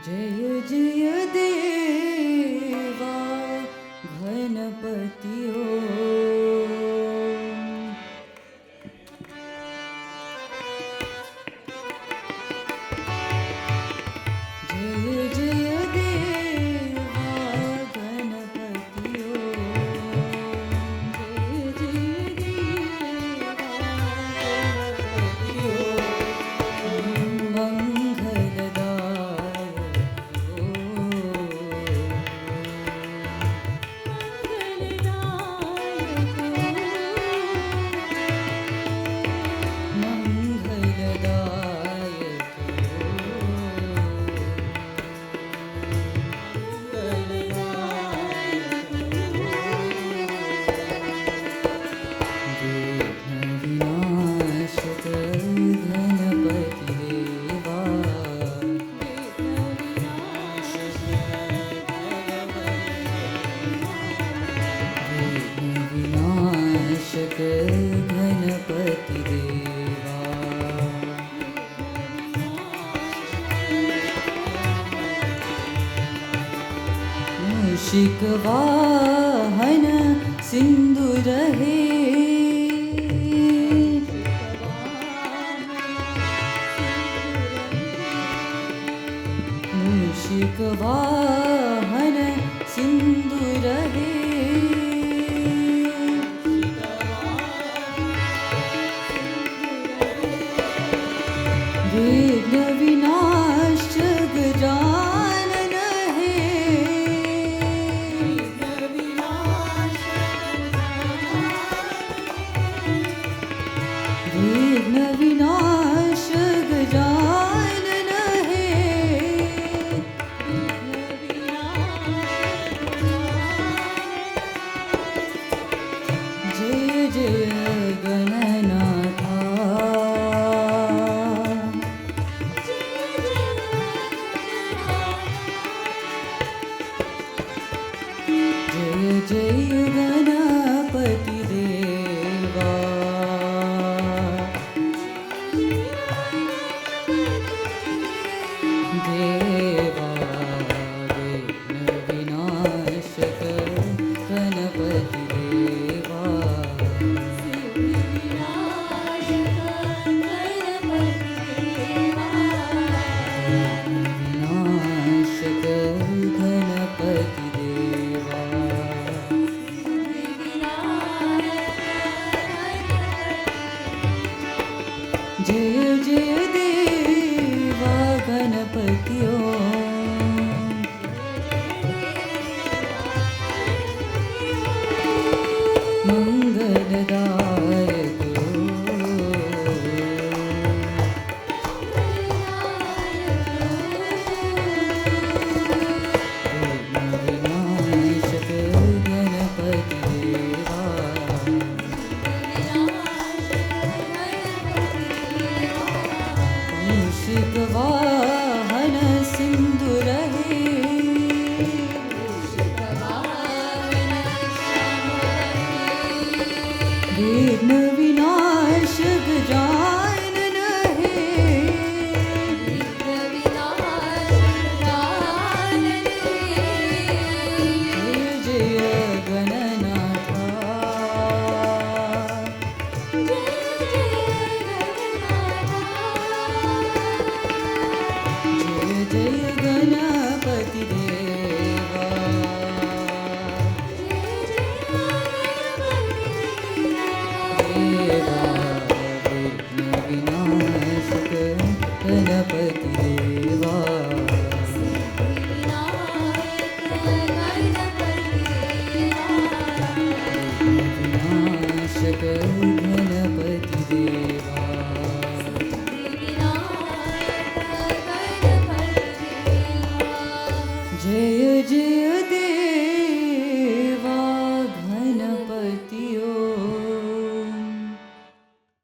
जय जय देवा गणपति जय जय देवा गणपति जय जय देवा गणपति गणपति देवा मूषिक वाहन सिंदूर है मूषिक वाहन सिंदूर है विघ्न विनाश गजानन है विघ्न विनाश गजानन है जय जय गणनाथा जय जय गणपति देवा देवा विघ्न विनाशक गणपति देवा विनाशक गणपति देवा जय जय देवा गणपति मंगलदायक विनाशक गणपति देवा मूषिक वाहन सिंदूर है विघ्न